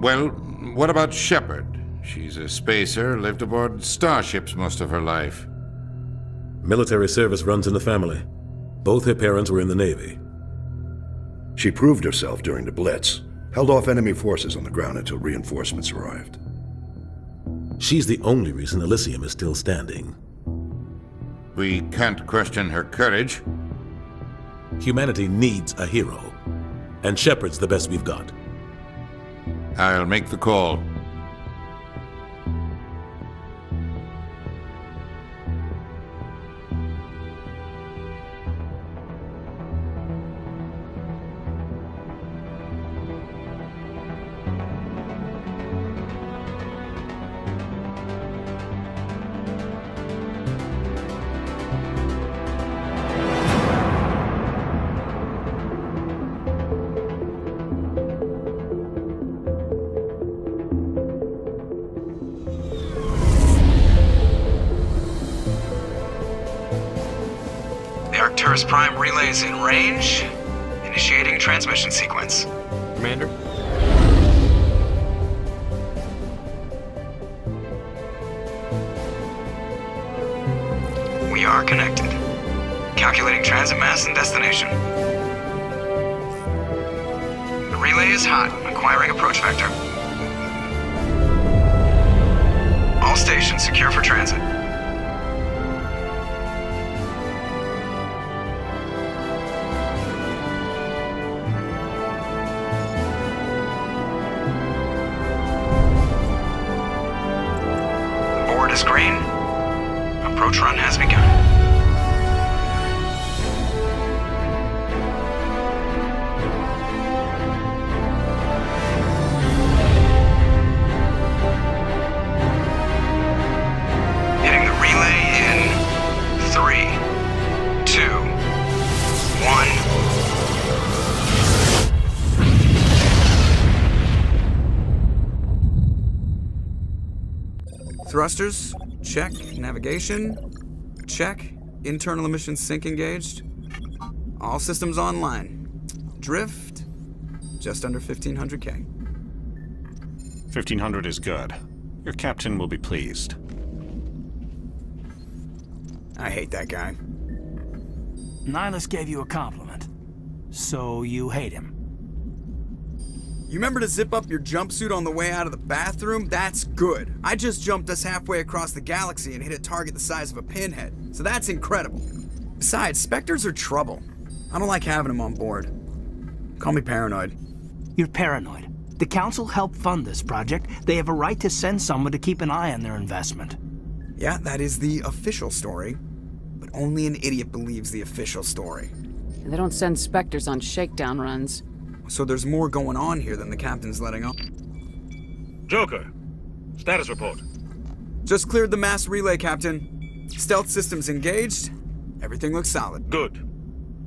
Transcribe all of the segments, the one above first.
Well, what about Shepard? She's a spacer, lived aboard starships most of her life. Military service runs in the family. Both her parents were in the Navy. She proved herself during the Blitz, held off enemy forces on the ground until reinforcements arrived. She's the only reason Elysium is still standing. We can't question her courage. Humanity needs a hero, and Shepard's the best we've got. I'll make the call. Arcturus Prime relays in range. Initiating transmission sequence. Commander? We are connected. Calculating transit mass and destination. The relay is hot, acquiring approach vector. All stations secure for transit. Is green. Approach run has begun. Hitting the relay in 3, 2, 1. Thrusters, check. Navigation, check. Internal emissions sync engaged. All systems online. Drift, just under 1,500K. 1,500 is good. Your captain will be pleased. I hate that guy. Nihilus gave you a compliment. So you hate him. You remember to zip up your jumpsuit on the way out of the bathroom? That's good. I just jumped us halfway across the galaxy and hit a target the size of a pinhead, so that's incredible. Besides, Spectres are trouble. I don't like having them on board. Call me paranoid. You're paranoid. The Council helped fund this project. They have a right to send someone to keep an eye on their investment. Yeah, that is the official story. But only an idiot believes the official story. They don't send Spectres on shakedown runs. So there's more going on here than the captain's letting on. Joker, status report. Just cleared the mass relay, Captain. Stealth systems engaged. Everything looks solid. Good.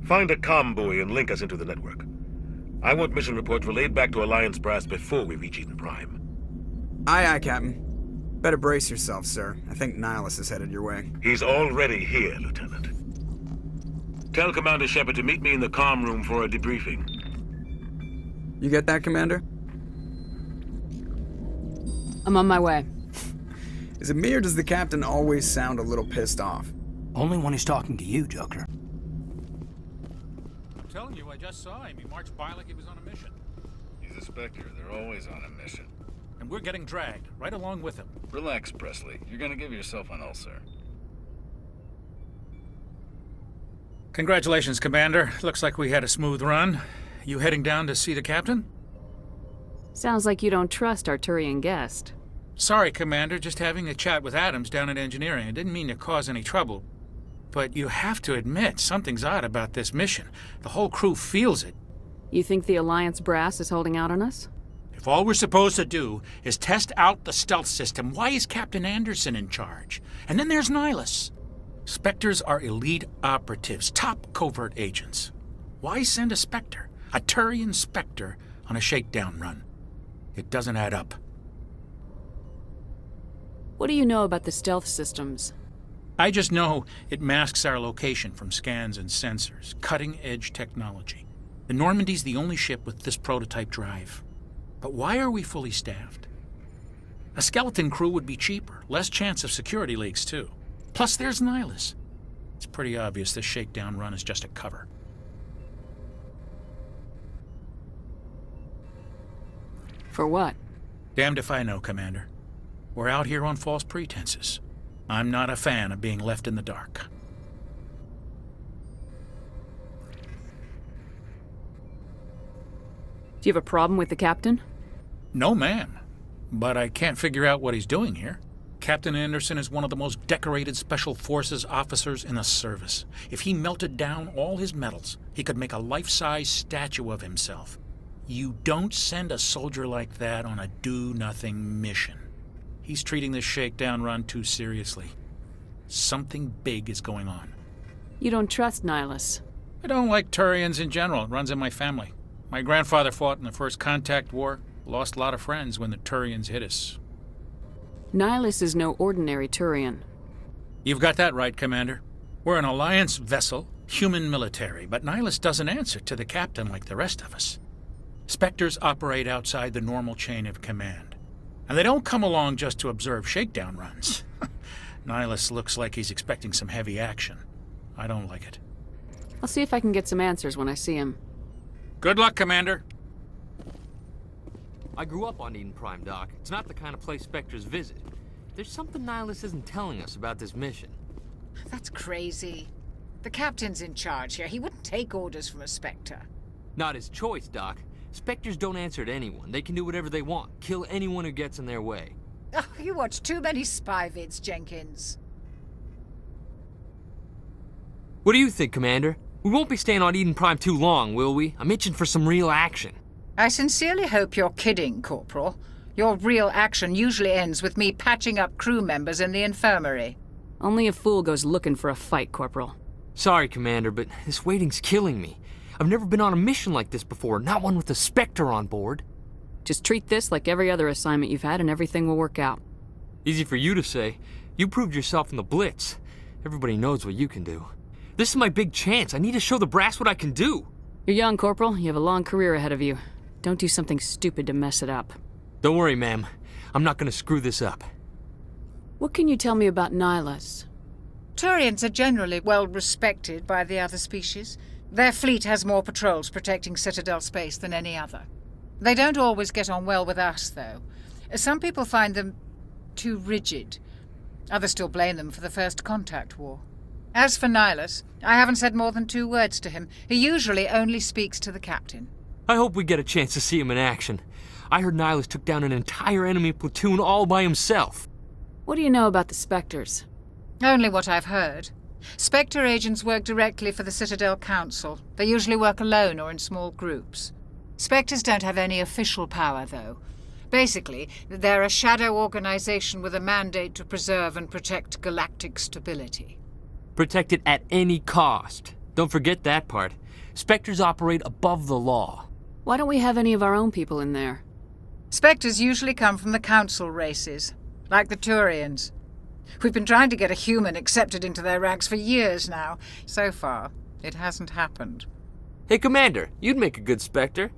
Find a comm buoy and link us into the network. I want mission reports relayed back to Alliance Brass before we reach Eden Prime. Aye, aye, Captain. Better brace yourself, sir. I think Nihilus is headed your way. He's already here, Lieutenant. Tell Commander Shepard to meet me in the comm room for a debriefing. You get that, Commander? I'm on my way. Is it me or does the captain always sound a little pissed off? Only when he's talking to you, Joker. I'm telling you, I just saw him. He marched by like he was on a mission. He's a Spectre. They're always on a mission. And we're getting dragged, right along with him. Relax, Presley. You're gonna give yourself an ulcer. Congratulations, Commander. Looks like we had a smooth run. You heading down to see the captain? Sounds like you don't trust Arturian guest. Sorry, Commander. Just having a chat with Adams down at engineering. I didn't mean to cause any trouble. But you have to admit, something's odd about this mission. The whole crew feels it. You think the Alliance brass is holding out on us? If all we're supposed to do is test out the stealth system, why is Captain Anderson in charge? And then there's Nihilus. Spectres are elite operatives, top covert agents. Why send a Spectre, a Turian Spectre, on a shakedown run? It doesn't add up. What do you know about the stealth systems? I just know it masks our location from scans and sensors. Cutting-edge technology. The Normandy's the only ship with this prototype drive. But why are we fully staffed? A skeleton crew would be cheaper, less chance of security leaks, too. Plus, there's Nihilus. It's pretty obvious this shakedown run is just a cover. For what? Damned if I know, Commander. We're out here on false pretenses. I'm not a fan of being left in the dark. Do you have a problem with the captain? No, ma'am. But I can't figure out what he's doing here. Captain Anderson is one of the most decorated Special Forces officers in the service. If he melted down all his medals, he could make a life-size statue of himself. You don't send a soldier like that on a do-nothing mission. He's treating this shakedown run too seriously. Something big is going on. You don't trust Nihilus. I don't like Turians in general. It runs in my family. My grandfather fought in the First Contact War. Lost a lot of friends when the Turians hit us. Nihilus is no ordinary Turian. You've got that right, Commander. We're an Alliance vessel, human military, but Nihilus doesn't answer to the captain like the rest of us. Spectres operate outside the normal chain of command. And they don't come along just to observe shakedown runs. Nihilus looks like he's expecting some heavy action. I don't like it. I'll see if I can get some answers when I see him. Good luck, Commander. I grew up on Eden Prime, Doc. It's not the kind of place Spectres visit. There's something Nihilus isn't telling us about this mission. That's crazy. The captain's in charge here. He wouldn't take orders from a Spectre. Not his choice, Doc. Spectres don't answer to anyone. They can do whatever they want. Kill anyone who gets in their way. Oh, you watch too many spy vids, Jenkins. What do you think, Commander? We won't be staying on Eden Prime too long, will we? I'm itching for some real action. I sincerely hope you're kidding, Corporal. Your real action usually ends with me patching up crew members in the infirmary. Only a fool goes looking for a fight, Corporal. Sorry, Commander, but this waiting's killing me. I've never been on a mission like this before, not one with a Spectre on board. Just treat this like every other assignment you've had and everything will work out. Easy for you to say. You proved yourself in the Blitz. Everybody knows what you can do. This is my big chance. I need to show the brass what I can do. You're young, Corporal. You have a long career ahead of you. Don't do something stupid to mess it up. Don't worry, ma'am. I'm not gonna screw this up. What can you tell me about Nihilus? Turians are generally well respected by the other species. Their fleet has more patrols protecting Citadel space than any other. They don't always get on well with us, though. Some people find them too rigid. Others still blame them for the First Contact War. As for Nihilus, I haven't said more than 2 words to him. He usually only speaks to the captain. I hope we get a chance to see him in action. I heard Nihilus took down an entire enemy platoon all by himself. What do you know about the Spectres? Only what I've heard. Spectre agents work directly for the Citadel Council. They usually work alone or in small groups. Spectres don't have any official power, though. Basically, they're a shadow organization with a mandate to preserve and protect galactic stability. Protect it at any cost. Don't forget that part. Spectres operate above the law. Why don't we have any of our own people in there? Spectres usually come from the Council races, like the Turians. We've been trying to get a human accepted into their ranks for years now. So far, it hasn't happened. Hey, Commander, you'd make a good Spectre.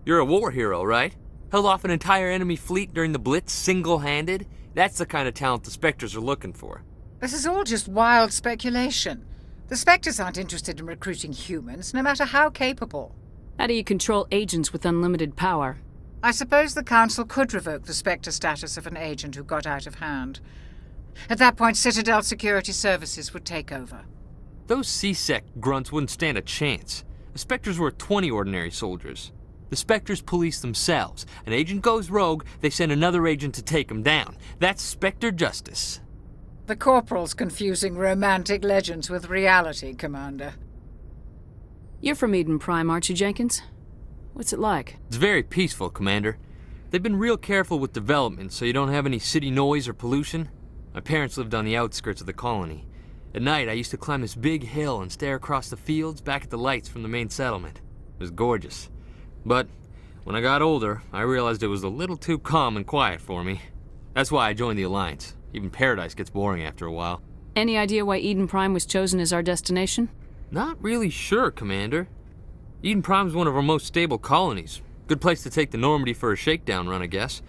You're a war hero, right? Held off an entire enemy fleet during the Blitz single-handed? That's the kind of talent the Spectres are looking for. This is all just wild speculation. The Spectres aren't interested in recruiting humans, no matter how capable. How do you control agents with unlimited power? I suppose the Council could revoke the Spectre status of an agent who got out of hand. At that point, Citadel Security Services would take over. Those C-Sec grunts wouldn't stand a chance. The Spectres were 20 ordinary soldiers. The Spectres police themselves. An agent goes rogue, they send another agent to take him down. That's Spectre justice. The Corporal's confusing romantic legends with reality, Commander. You're from Eden Prime, aren't you, Jenkins? What's it like? It's very peaceful, Commander. They've been real careful with development so you don't have any city noise or pollution. My parents lived on the outskirts of the colony. At night, I used to climb this big hill and stare across the fields back at the lights from the main settlement. It was gorgeous. But when I got older, I realized it was a little too calm and quiet for me. That's why I joined the Alliance. Even Paradise gets boring after a while. Any idea why Eden Prime was chosen as our destination? Not really sure, Commander. Eden Prime's one of our most stable colonies. Good place to take the Normandy for a shakedown run, I guess.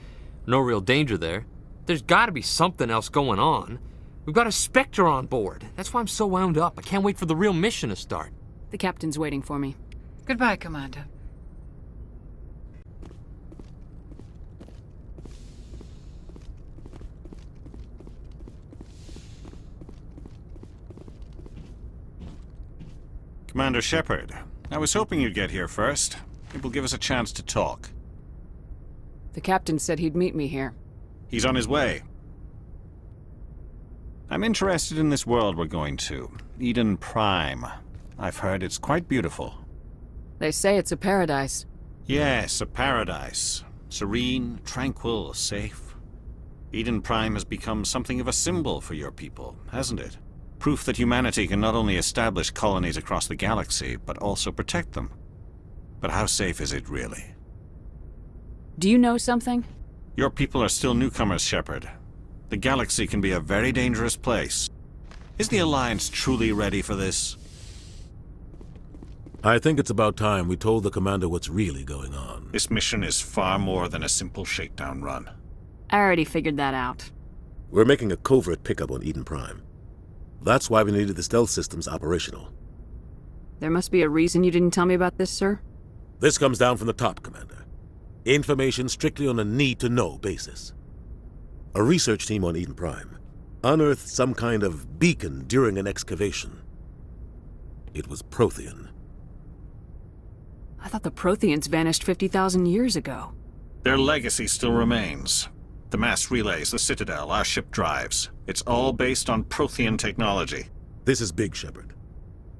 No real danger there. There's gotta be something else going on. We've got a Spectre on board. That's why I'm so wound up. I can't wait for the real mission to start. The captain's waiting for me. Goodbye, Commander. Commander Shepard, I was hoping you'd get here first. It will give us a chance to talk. The captain said he'd meet me here. He's on his way. I'm interested in this world we're going to, Eden Prime. I've heard it's quite beautiful. They say it's a paradise. Yes, a paradise. Serene, tranquil, safe. Eden Prime has become something of a symbol for your people, hasn't it? Proof that humanity can not only establish colonies across the galaxy, but also protect them. But how safe is it really? Do you know something? Your people are still newcomers, Shepard. The galaxy can be a very dangerous place. Is the Alliance truly ready for this? I think it's about time we told the commander what's really going on. This mission is far more than a simple shakedown run. I already figured that out. We're making a covert pickup on Eden Prime. That's why we needed the stealth systems operational. There must be a reason you didn't tell me about this, sir? This comes down from the top, Commander. Information strictly on a need-to-know basis. A research team on Eden Prime unearthed some kind of beacon during an excavation. It was Prothean. I thought the Protheans vanished 50,000 years ago. Their legacy still remains. The mass relays, the Citadel, our ship drives. It's all based on Prothean technology. This is big, Shepard.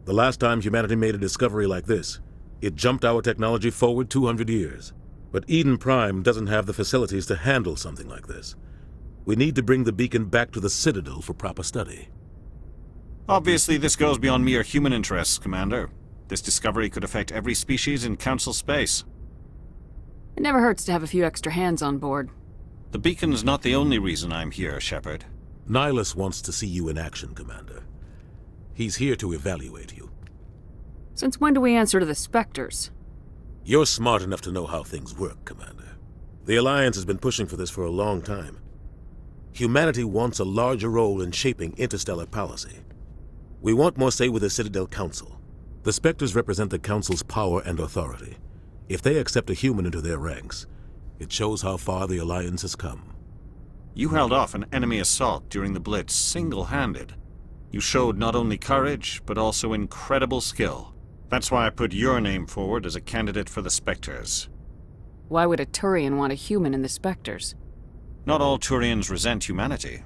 The last time humanity made a discovery like this, it jumped our technology forward 200 years. But Eden Prime doesn't have the facilities to handle something like this. We need to bring the beacon back to the Citadel for proper study. Obviously, this goes beyond mere human interests, Commander. This discovery could affect every species in Council space. It never hurts to have a few extra hands on board. The beacon's not the only reason I'm here, Shepard. Nihilus wants to see you in action, Commander. He's here to evaluate you. Since when do we answer to the Spectres? You're smart enough to know how things work, Commander. The Alliance has been pushing for this for a long time. Humanity wants a larger role in shaping interstellar policy. We want more say with the Citadel Council. The Spectres represent the Council's power and authority. If they accept a human into their ranks, it shows how far the Alliance has come. You held off an enemy assault during the Blitz single-handed. You showed not only courage, but also incredible skill. That's why I put your name forward as a candidate for the Spectres. Why would a Turian want a human in the Spectres? Not all Turians resent humanity.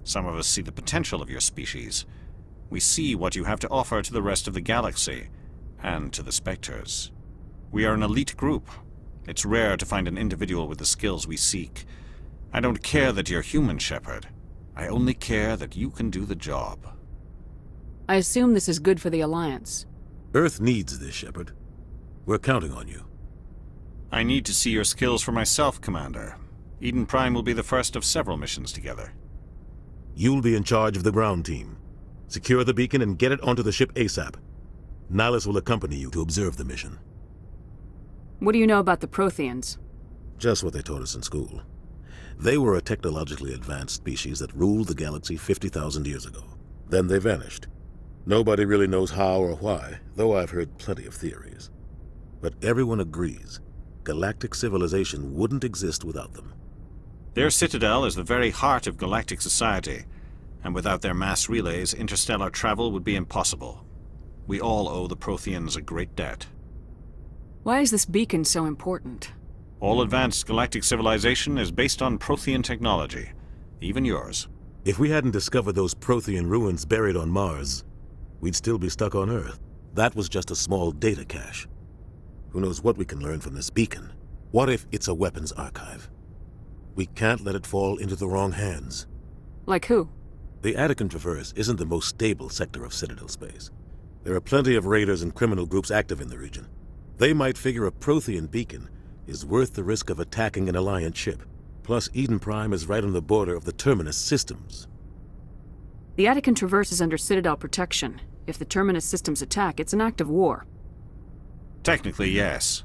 Some of us see the potential of your species. We see what you have to offer to the rest of the galaxy, and to the Spectres. We are an elite group. It's rare to find an individual with the skills we seek. I don't care that you're human, Shepard. I only care that you can do the job. I assume this is good for the Alliance. Earth needs this, Shepard. We're counting on you. I need to see your skills for myself, Commander. Eden Prime will be the first of several missions together. You'll be in charge of the ground team. Secure the beacon and get it onto the ship ASAP. Nihilus will accompany you to observe the mission. What do you know about the Protheans? Just what they taught us in school. They were a technologically advanced species that ruled the galaxy 50,000 years ago. Then they vanished. Nobody really knows how or why, though I've heard plenty of theories. But everyone agrees, galactic civilization wouldn't exist without them. Their citadel is the very heart of galactic society, and without their mass relays, interstellar travel would be impossible. We all owe the Protheans a great debt. Why is this beacon so important? All advanced galactic civilization is based on Prothean technology, even yours. If we hadn't discovered those Prothean ruins buried on Mars, we'd still be stuck on Earth. That was just a small data cache. Who knows what we can learn from this beacon? What if it's a weapons archive? We can't let it fall into the wrong hands. Like who? The Attican Traverse isn't the most stable sector of Citadel space. There are plenty of raiders and criminal groups active in the region. They might figure a Prothean beacon is worth the risk of attacking an Alliance ship. Plus, Eden Prime is right on the border of the Terminus systems. The Attican Traverse is under Citadel protection. If the Terminus systems attack, it's an act of war. Technically, yes.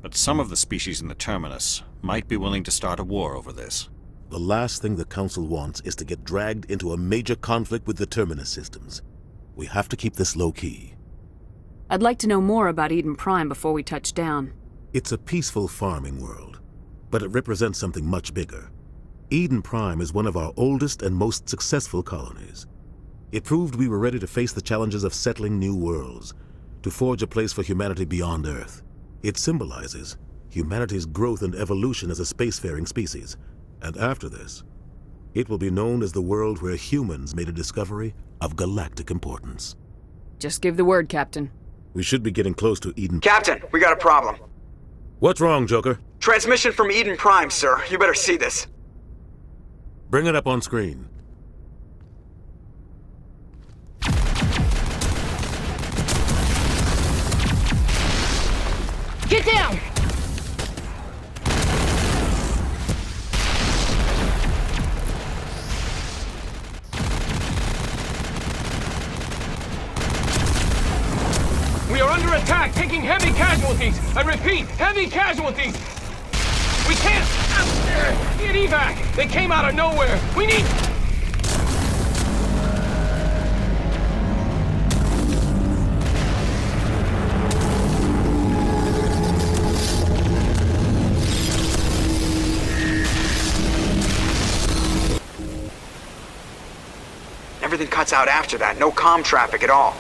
But some of the species in the Terminus might be willing to start a war over this. The last thing the Council wants is to get dragged into a major conflict with the Terminus systems. We have to keep this low-key. I'd like to know more about Eden Prime before we touch down. It's a peaceful farming world, but it represents something much bigger. Eden Prime is one of our oldest and most successful colonies. It proved we were ready to face the challenges of settling new worlds, to forge a place for humanity beyond Earth. It symbolizes humanity's growth and evolution as a spacefaring species. And after this, it will be known as the world where humans made a discovery of galactic importance. Just give the word, Captain. We should be getting close to Eden. Captain, we got a problem. What's wrong, Joker? Transmission from Eden Prime, sir. You better see this. Bring it up on screen. Get down! We are under attack, taking heavy casualties. I repeat, heavy casualties. We can't get evac. They came out of nowhere. We need... Everything cuts out after that. No comm traffic at all.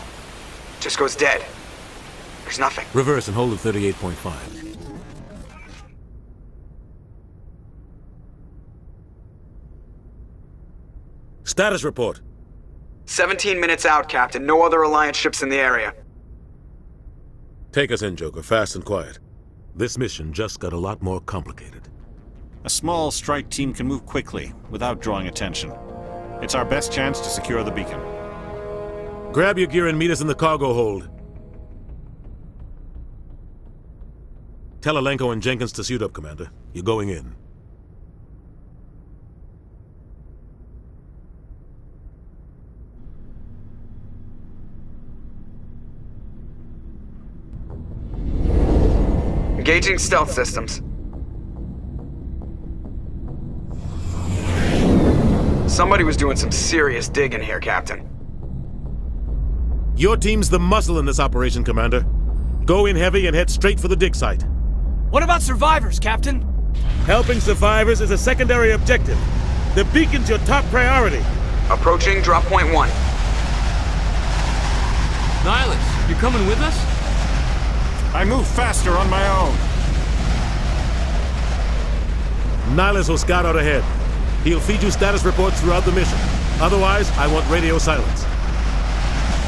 Just goes dead. There's nothing. Reverse and hold at 38.5. Status report. 17 minutes out, Captain. No other Alliance ships in the area. Take us in, Joker, fast and quiet. This mission just got a lot more complicated. A small strike team can move quickly, without drawing attention. It's our best chance to secure the beacon. Grab your gear and meet us in the cargo hold. Tell Alenko and Jenkins to suit up, Commander. You're going in. Engaging stealth systems. Somebody was doing some serious digging here, Captain. Your team's the muscle in this operation, Commander. Go in heavy and head straight for the dig site. What about survivors, Captain? Helping survivors is a secondary objective. The beacon's your top priority. Approaching drop point 1. Nihilus, you coming with us? I move faster on my own. Nihilus will scout out ahead. He'll feed you status reports throughout the mission. Otherwise, I want radio silence.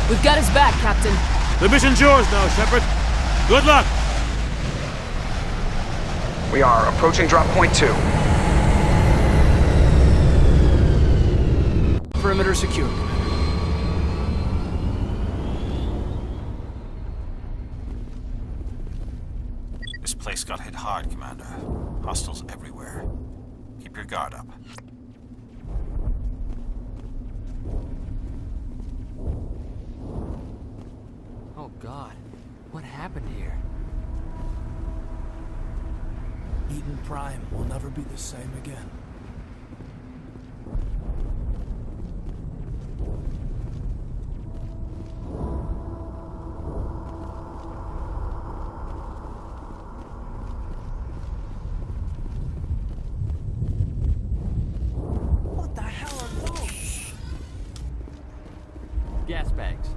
We've got his back, Captain. The mission's yours now, Shepard. Good luck! We are approaching drop point 2. Perimeter secure. This place got hit hard, Commander. Hostiles everywhere. Keep your guard up. Oh God, what happened here? Eden Prime will never be the same again. What the hell are those? Gas bags.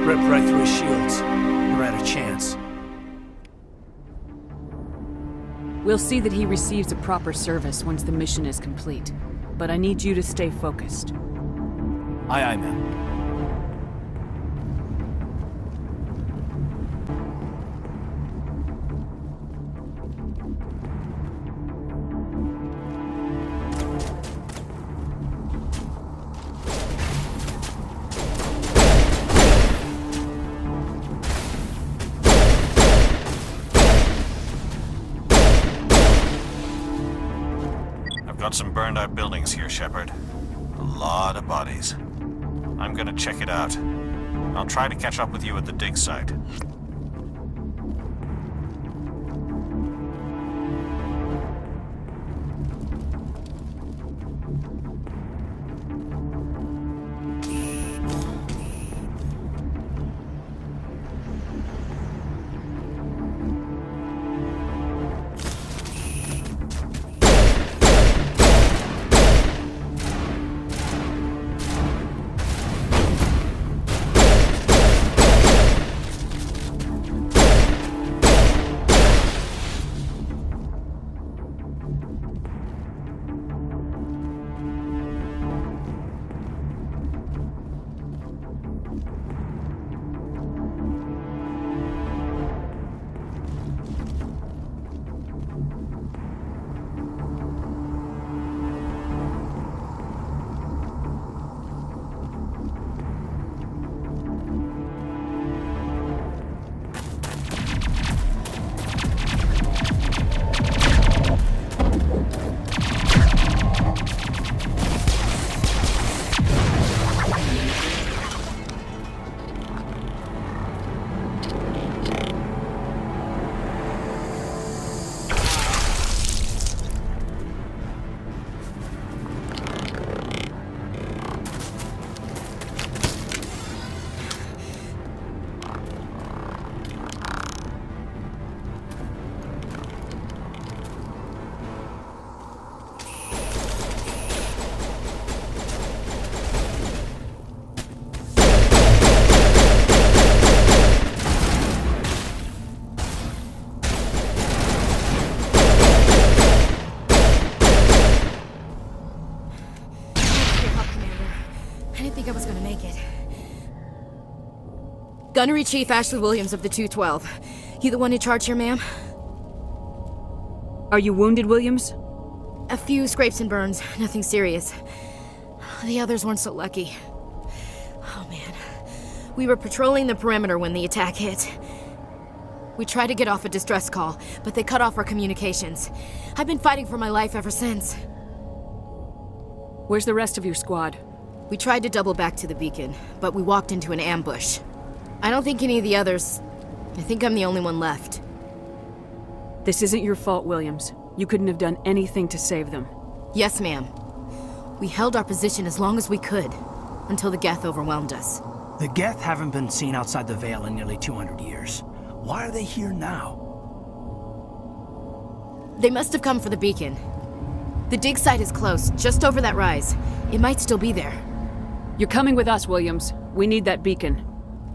Ripped right through his shields. Never had a chance. We'll see that he receives a proper service once the mission is complete. But I need you to stay focused. Aye, aye, ma'am. Got some burned out buildings here, Shepard. A lot of bodies. I'm gonna check it out. I'll try to catch up with you at the dig site. Gunnery Chief Ashley Williams of the 212. You the one in charge here, ma'am? Are you wounded, Williams? A few scrapes and burns, nothing serious. The others weren't so lucky. Oh man. We were patrolling the perimeter when the attack hit. We tried to get off a distress call, but they cut off our communications. I've been fighting for my life ever since. Where's the rest of your squad? We tried to double back to the beacon, but we walked into an ambush. I don't think any of the others... I think I'm the only one left. This isn't your fault, Williams. You couldn't have done anything to save them. Yes, ma'am. We held our position as long as we could, until the Geth overwhelmed us. The Geth haven't been seen outside the Veil in nearly 200 years. Why are they here now? They must have come for the beacon. The dig site is close, just over that rise. It might still be there. You're coming with us, Williams. We need that beacon.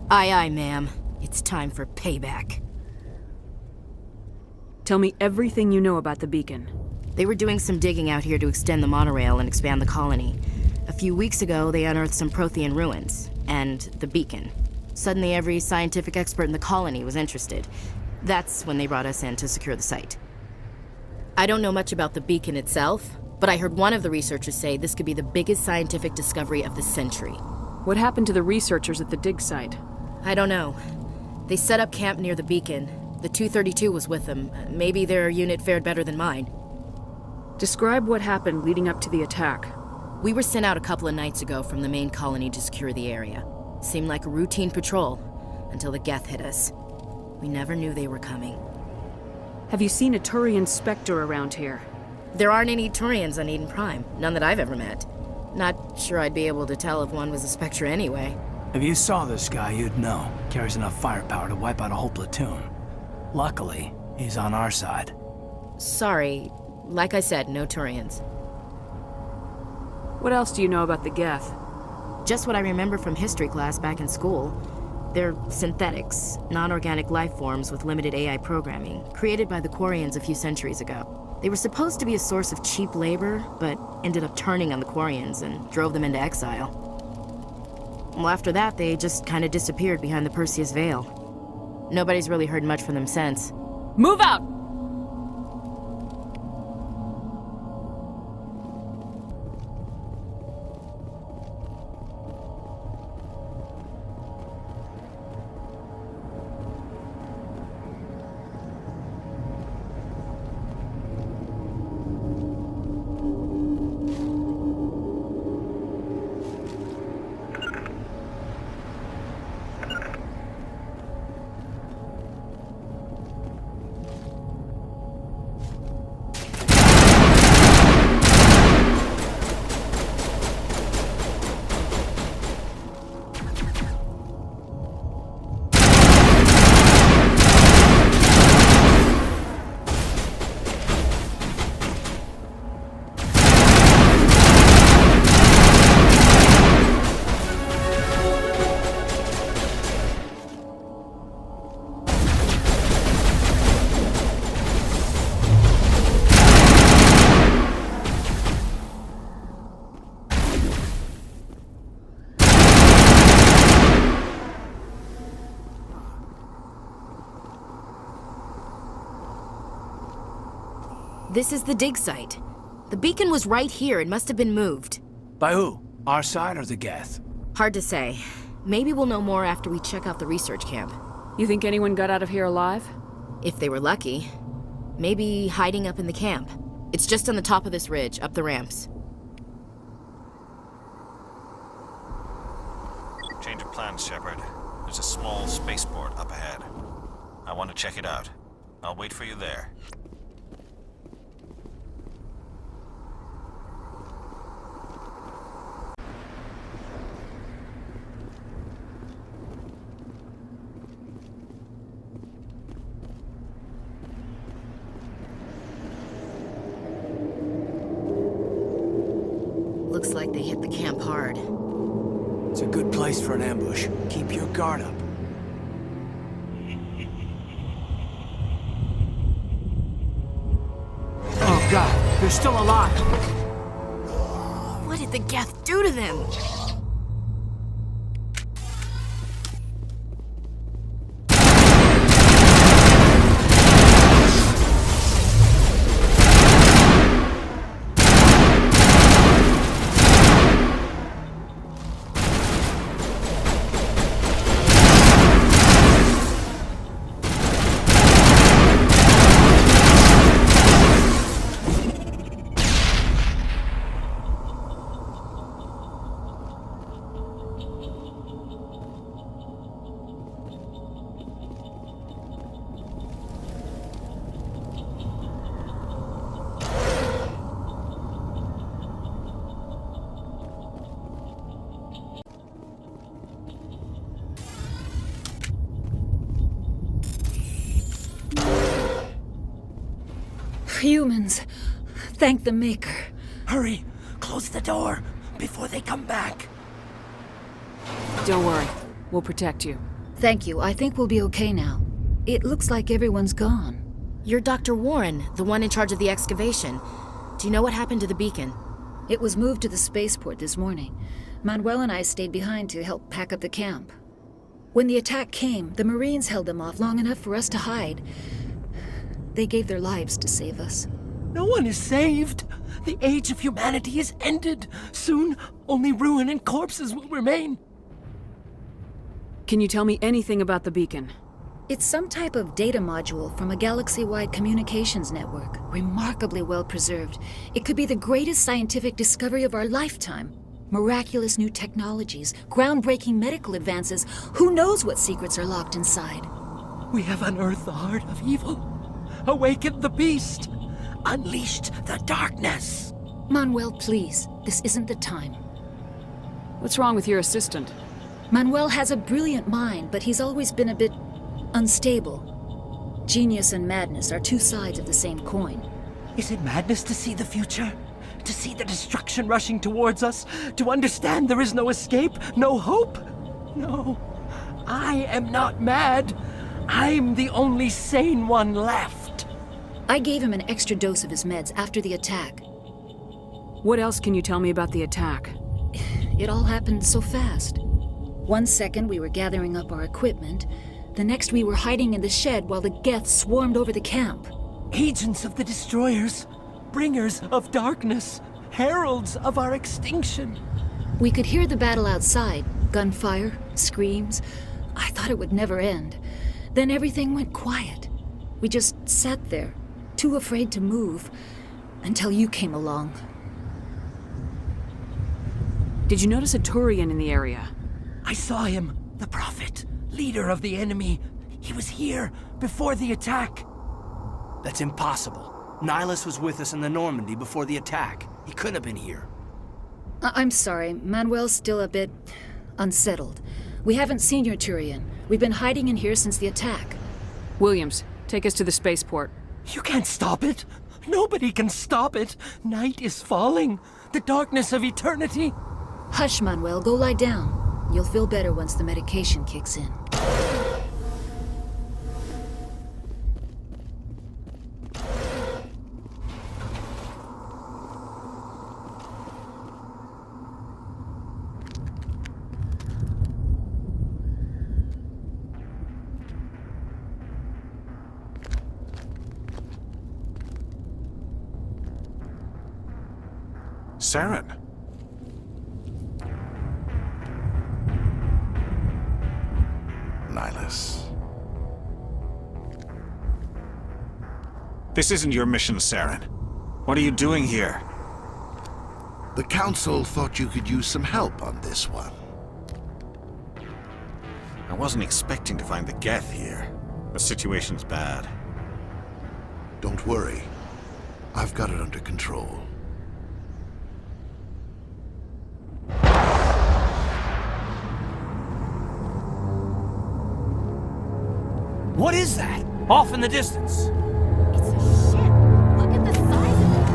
Aye, aye, ma'am. It's time for payback. Tell me everything you know about the beacon. They were doing some digging out here to extend the monorail and expand the colony. A few weeks ago, they unearthed some Prothean ruins, and the beacon. Suddenly, every scientific expert in the colony was interested. That's when they brought us in to secure the site. I don't know much about the beacon itself, but I heard one of the researchers say this could be the biggest scientific discovery of the century. What happened to the researchers at the dig site? I don't know. They set up camp near the beacon. The 232 was with them. Maybe their unit fared better than mine. Describe what happened leading up to the attack. We were sent out a couple of nights ago from the main colony to secure the area. Seemed like a routine patrol, until the Geth hit us. We never knew they were coming. Have you seen a Turian Spectre around here? There aren't any Turians on Eden Prime. None that I've ever met. Not sure I'd be able to tell if one was a Spectre anyway. If you saw this guy, you'd know. Carries enough firepower to wipe out a whole platoon. Luckily, he's on our side. Sorry. Like I said, no Turians. What else do you know about the Geth? Just what I remember from history class back in school. They're synthetics, non-organic life forms with limited AI programming, created by the Quarians a few centuries ago. They were supposed to be a source of cheap labor, but ended up turning on the Quarians and drove them into exile. Well, after that, they just kind of disappeared behind the Perseus Veil. Nobody's really heard much from them since. Move out! This is the dig site. The beacon was right here. It must have been moved. By who? Our side or the Geth? Hard to say. Maybe we'll know more after we check out the research camp. You think anyone got out of here alive? If they were lucky. Maybe hiding up in the camp. It's just on the top of this ridge, up the ramps. Change of plans, Shepard. There's a small spaceport up ahead. I want to check it out. I'll wait for you there. Looks like they hit the camp hard. It's a good place for an ambush. Keep your guard up. Oh god, they're still alive! What did the Geth do to them? Humans. Thank the Maker. Hurry! Close the door before they come back. Don't worry. We'll protect you. Thank you. I think we'll be okay now. It looks like everyone's gone. You're Dr. Warren, the one in charge of the excavation. Do you know what happened to the beacon? It was moved to the spaceport this morning. Manuel and I stayed behind to help pack up the camp. When the attack came, the Marines held them off long enough for us to hide. They gave their lives to save us. No one is saved. The age of humanity is ended. Soon, only ruin and corpses will remain. Can you tell me anything about the beacon? It's some type of data module from a galaxy-wide communications network. Remarkably well preserved. It could be the greatest scientific discovery of our lifetime. Miraculous new technologies, groundbreaking medical advances. Who knows what secrets are locked inside? We have unearthed the heart of evil. Awakened the beast. Unleashed the darkness. Manuel, please. This isn't the time. What's wrong with your assistant? Manuel has a brilliant mind, but he's always been a bit unstable. Genius and madness are two sides of the same coin. Is it madness to see the future? To see the destruction rushing towards us? To understand there is no escape? No hope? No. I am not mad. I'm the only sane one left. I gave him an extra dose of his meds after the attack. What else can you tell me about the attack? It all happened so fast. 1 second we were gathering up our equipment. The next we were hiding in the shed while the Geth swarmed over the camp. Agents of the destroyers, bringers of darkness, heralds of our extinction. We could hear the battle outside. Gunfire, screams. I thought it would never end. Then everything went quiet. We just sat there, too afraid to move, until you came along. Did you notice a Turian in the area? I saw him, the Prophet, leader of the enemy. He was here before the attack. That's impossible. Nihilus was with us in the Normandy before the attack. He couldn't have been here. I'm sorry, Manuel's still a bit unsettled. We haven't seen your Turian. We've been hiding in here since the attack. Williams, take us to the spaceport. You can't stop it. Nobody can stop it. Night is falling. The darkness of eternity. Hush, Manuel. Go lie down. You'll feel better once the medication kicks in. Saren. Nihilus. This isn't your mission, Saren. What are you doing here? The Council thought you could use some help on this one. I wasn't expecting to find the Geth here. The situation's bad. Don't worry. I've got it under control. What is that? Off in the distance. It's a ship. Look at the size of it.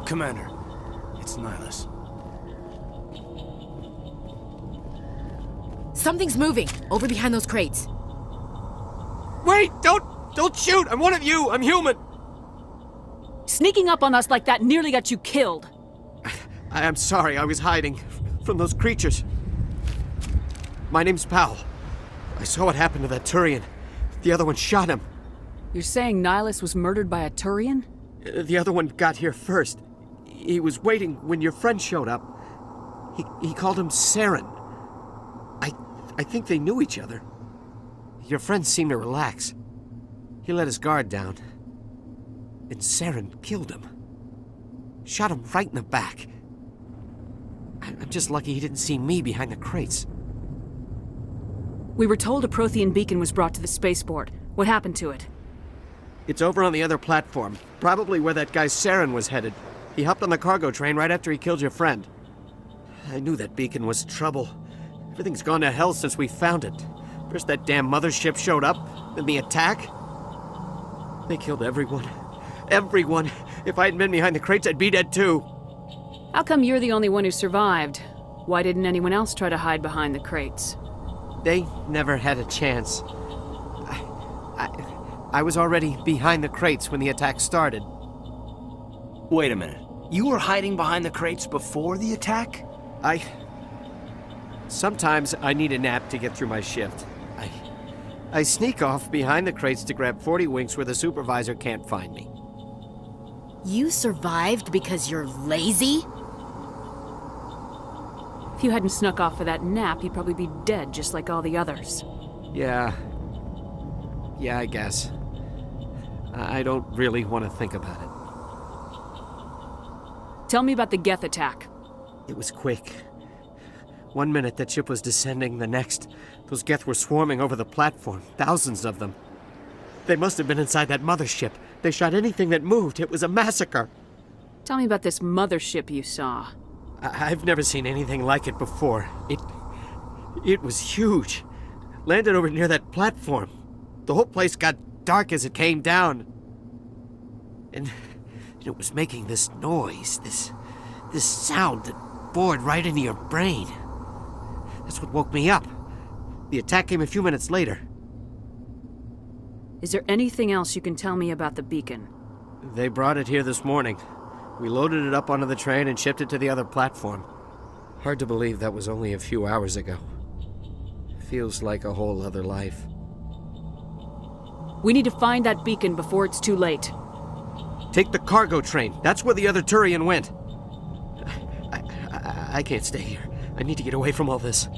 Commander, it's Nihilus. Something's moving over behind those crates. Wait! Don't shoot! I'm one of you! I'm human! Sneaking up on us like that nearly got you killed. I'm sorry, I was hiding from those creatures. My name's Powell. I saw what happened to that Turian. The other one shot him. You're saying Nihilus was murdered by a Turian? The other one got here first. He was waiting when your friend showed up. He called him Saren. I think they knew each other. Your friend seemed to relax. He let his guard down. And Saren killed him. Shot him right in the back. I'm just lucky he didn't see me behind the crates. We were told a Prothean beacon was brought to the spaceport. What happened to it? It's over on the other platform. Probably where that guy Saren was headed. He hopped on the cargo train right after he killed your friend. I knew that beacon was trouble. Everything's gone to hell since we found it. First that damn mothership showed up, then the attack. They killed everyone. Everyone. If I hadn't been behind the crates, I'd be dead too. How come you're the only one who survived? Why didn't anyone else try to hide behind the crates? They never had a chance. I was already behind the crates when the attack started. Wait a minute. You were hiding behind the crates before the attack? Sometimes I need a nap to get through my shift. I sneak off behind the crates to grab 40 winks where the supervisor can't find me. You survived because you're lazy? If you hadn't snuck off for that nap, you'd probably be dead just like all the others. Yeah, I guess. I don't really want to think about it. Tell me about the Geth attack. It was quick. 1 minute that ship was descending, the next, those Geth were swarming over the platform, thousands of them. They must have been inside that mothership. They shot anything that moved. It was a massacre. Tell me about this mothership you saw. I've never seen anything like it before. It was huge. Landed over near that platform. The whole place got dark as it came down. And it was making this noise, this sound that bored right into your brain. That's what woke me up. The attack came a few minutes later. Is there anything else you can tell me about the beacon? They brought it here this morning. We loaded it up onto the train and shipped it to the other platform. Hard to believe that was only a few hours ago. Feels like a whole other life. We need to find that beacon before it's too late. Take the cargo train. That's where the other Turian went. I can't stay here. I need to get away from all this.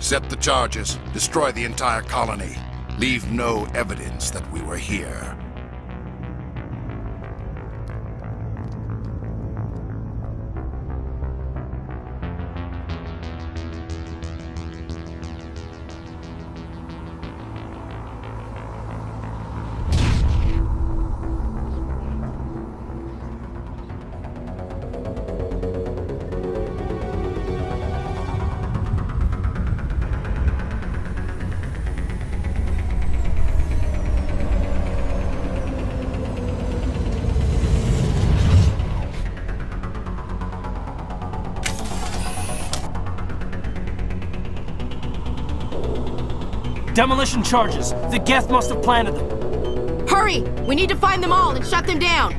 Set the charges. Destroy the entire colony. Leave no evidence that we were here. Demolition charges. The Geth must have planted them. Hurry! We need to find them all and shut them down.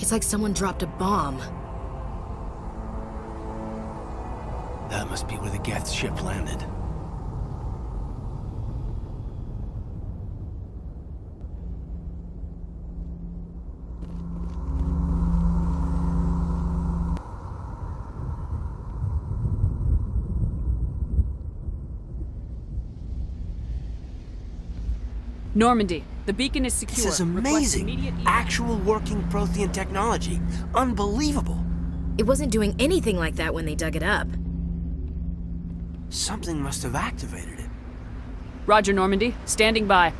It's like someone dropped a bomb. That must be where the Geth ship landed. Normandy, the beacon is secure. This is Request amazing. immediate evac. Actual working Prothean technology. Unbelievable. It wasn't doing anything like that when they dug it up. Something must have activated it. Roger, Normandy. Standing by.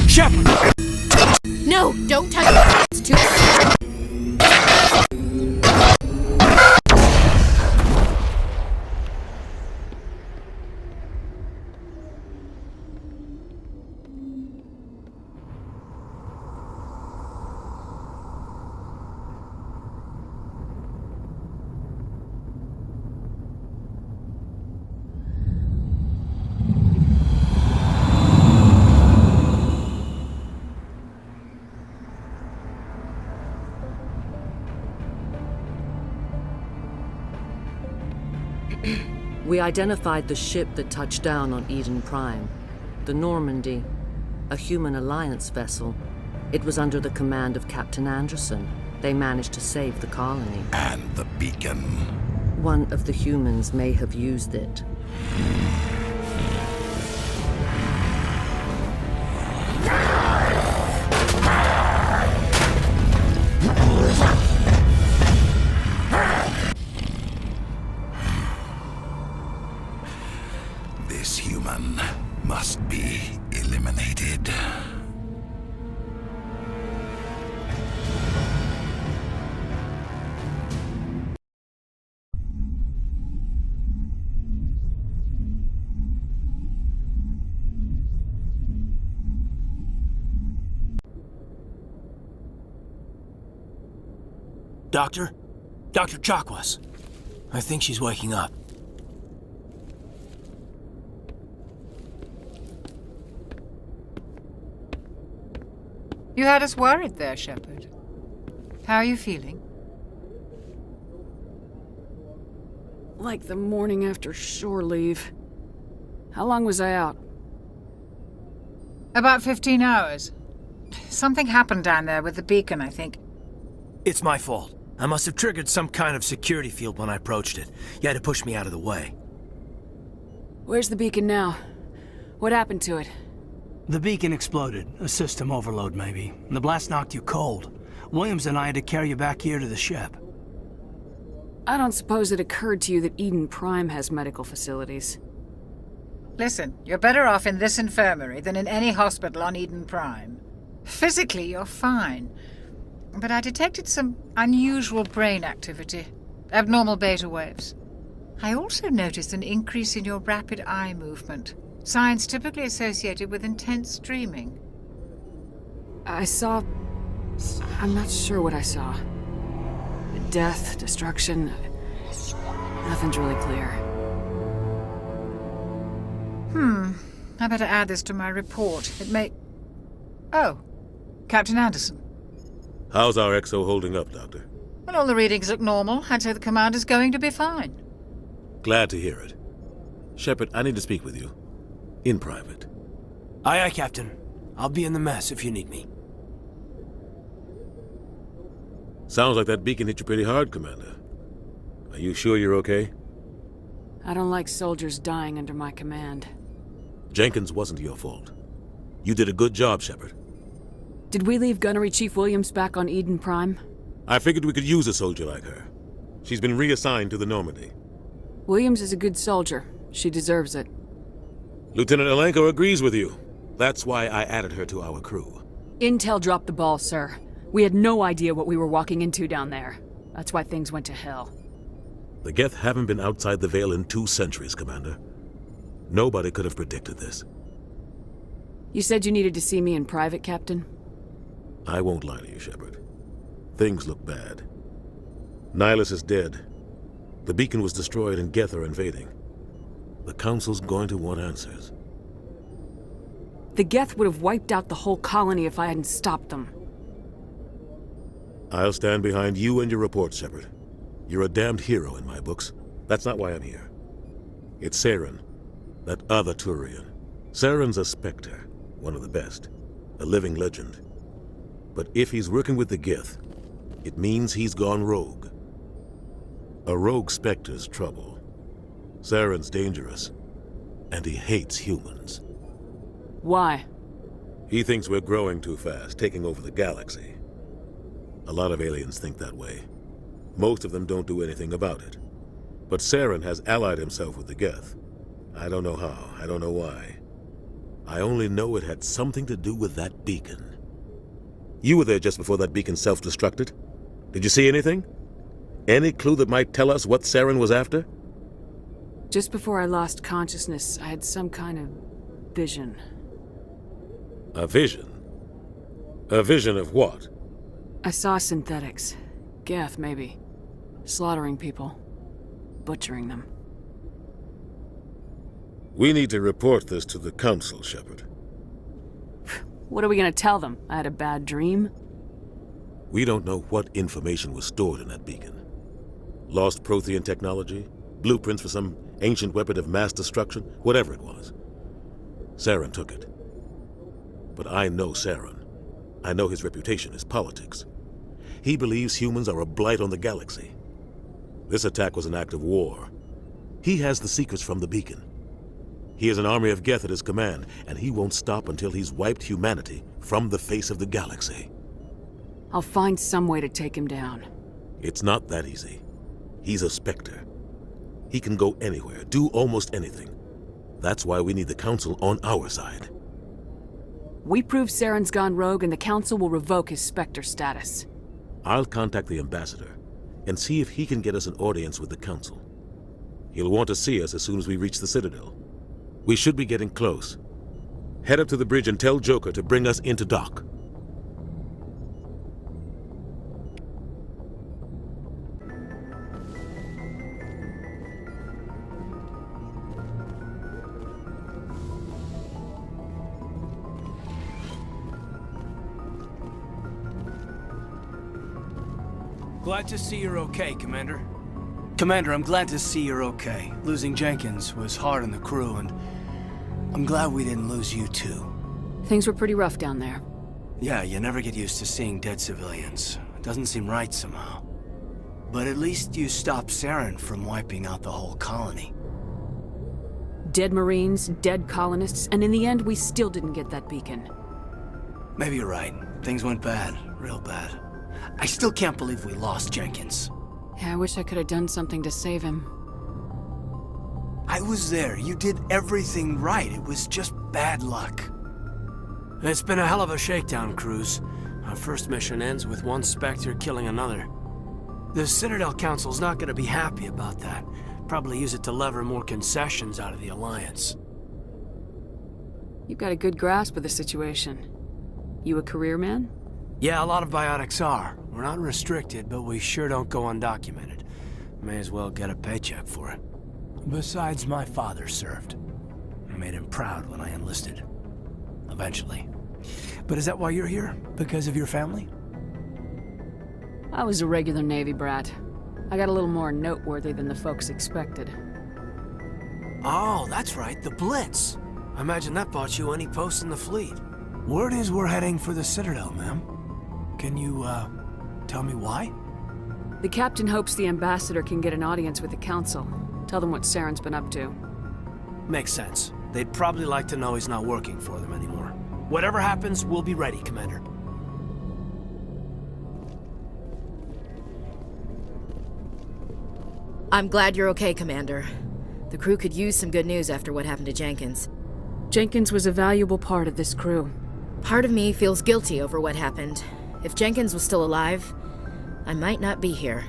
Shepard! No, don't touch it. It's too... We identified the ship that touched down on Eden Prime. The Normandy, a human alliance vessel. It was under the command of Captain Anderson. They managed to save the colony. And the beacon. One of the humans may have used it. This human must be eliminated. Doctor? Dr. Chakwas. I think she's waking up. You had us worried there, Shepard. How are you feeling? Like the morning after shore leave. How long was I out? About 15 hours. Something happened down there with the beacon, I think. It's my fault. I must have triggered some kind of security field when I approached it. You had to push me out of the way. Where's the beacon now? What happened to it? The beacon exploded. A system overload, maybe. The blast knocked you cold. Williams and I had to carry you back here to the ship. I don't suppose it occurred to you that Eden Prime has medical facilities. Listen, you're better off in this infirmary than in any hospital on Eden Prime. Physically, you're fine. But I detected some unusual brain activity. Abnormal beta waves. I also noticed an increase in your rapid eye movement. Signs typically associated with intense dreaming. I saw... I'm not sure what I saw. Death, destruction... Nothing's really clear. I better add this to my report. It may... Oh, Captain Anderson. How's our XO holding up, Doctor? Well, all the readings look normal. I'd say the commander's going to be fine. Glad to hear it. Shepard, I need to speak with you. In private. Aye, aye, Captain. I'll be in the mess if you need me. Sounds like that beacon hit you pretty hard, Commander. Are you sure you're okay? I don't like soldiers dying under my command. Jenkins wasn't your fault. You did a good job, Shepard. Did we leave Gunnery Chief Williams back on Eden Prime? I figured we could use a soldier like her. She's been reassigned to the Normandy. Williams is a good soldier. She deserves it. Lieutenant Alenko agrees with you. That's why I added her to our crew. Intel dropped the ball, sir. We had no idea what we were walking into down there. That's why things went to hell. The Geth haven't been outside the Veil in 2 centuries, Commander. Nobody could have predicted this. You said you needed to see me in private, Captain? I won't lie to you, Shepard. Things look bad. Nihilus is dead. The beacon was destroyed and Geth are invading. The Council's going to want answers. The Geth would have wiped out the whole colony if I hadn't stopped them. I'll stand behind you and your reports, Shepard. You're a damned hero in my books. That's not why I'm here. It's Saren, that other Turian. Saren's a Spectre, one of the best, a living legend. But if he's working with the Geth, it means he's gone rogue. A rogue Spectre's trouble. Saren's dangerous, and he hates humans. Why? He thinks we're growing too fast, taking over the galaxy. A lot of aliens think that way. Most of them don't do anything about it. But Saren has allied himself with the Geth. I don't know how, I don't know why. I only know it had something to do with that beacon. You were there just before that beacon self-destructed. Did you see anything? Any clue that might tell us what Saren was after? Just before I lost consciousness, I had some kind of vision. A vision? A vision of what? I saw synthetics. Geth, maybe. Slaughtering people. Butchering them. We need to report this to the Council, Shepard. What are we gonna tell them? I had a bad dream? We don't know what information was stored in that beacon. Lost Prothean technology? Blueprints for some ancient weapon of mass destruction? Whatever it was. Saren took it. But I know Saren. I know his reputation is politics. He believes humans are a blight on the galaxy. This attack was an act of war. He has the secrets from the beacon. He has an army of Geth at his command, and he won't stop until he's wiped humanity from the face of the galaxy. I'll find some way to take him down. It's not that easy. He's a Spectre. He can go anywhere, do almost anything. That's why we need the Council on our side. We prove Saren's gone rogue and the Council will revoke his Spectre status. I'll contact the Ambassador and see if he can get us an audience with the Council. He'll want to see us as soon as we reach the Citadel. We should be getting close. Head up to the bridge and tell Joker to bring us into dock. Glad to see you're okay, Commander. Commander, I'm glad to see you're okay. Losing Jenkins was hard on the crew, and I'm glad we didn't lose you too. Things were pretty rough down there. Yeah, you never get used to seeing dead civilians. It doesn't seem right somehow. But at least you stopped Saren from wiping out the whole colony. Dead Marines, dead colonists, and in the end, we still didn't get that beacon. Maybe you're right. Things went bad, real bad. I still can't believe we lost Jenkins. Yeah, I wish I could have done something to save him. I was there. You did everything right. It was just bad luck. It's been a hell of a shakedown, Cruz. Our first mission ends with one Spectre killing another. The Citadel Council's not going to be happy about that. Probably use it to lever more concessions out of the Alliance. You've got a good grasp of the situation. You a career man? Yeah, a lot of biotics are. We're not restricted, but we sure don't go undocumented. May as well get a paycheck for it. Besides, my father served. I made him proud when I enlisted. Eventually. But is that why you're here? Because of your family? I was a regular Navy brat. I got a little more noteworthy than the folks expected. Oh, that's right, the Blitz. I imagine that bought you any post in the fleet. Word is we're heading for the Citadel, ma'am. Can you, tell me why? The captain hopes the ambassador can get an audience with the council. Tell them what Saren's been up to. Makes sense. They'd probably like to know he's not working for them anymore. Whatever happens, we'll be ready, Commander. I'm glad you're okay, Commander. The crew could use some good news after what happened to Jenkins. Jenkins was a valuable part of this crew. Part of me feels guilty over what happened. If Jenkins was still alive, I might not be here.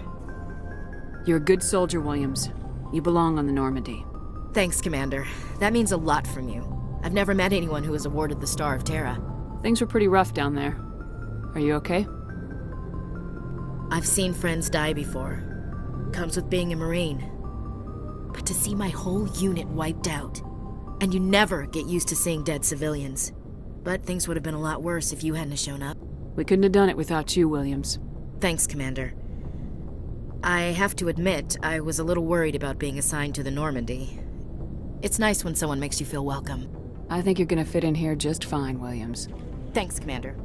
You're a good soldier, Williams. You belong on the Normandy. Thanks, Commander. That means a lot from you. I've never met anyone who was awarded the Star of Terra. Things were pretty rough down there. Are you okay? I've seen friends die before. Comes with being a Marine. But to see my whole unit wiped out. And you never get used to seeing dead civilians. But things would have been a lot worse if you hadn't shown up. We couldn't have done it without you, Williams. Thanks, Commander. I have to admit, I was a little worried about being assigned to the Normandy. It's nice when someone makes you feel welcome. I think you're gonna fit in here just fine, Williams. Thanks, Commander.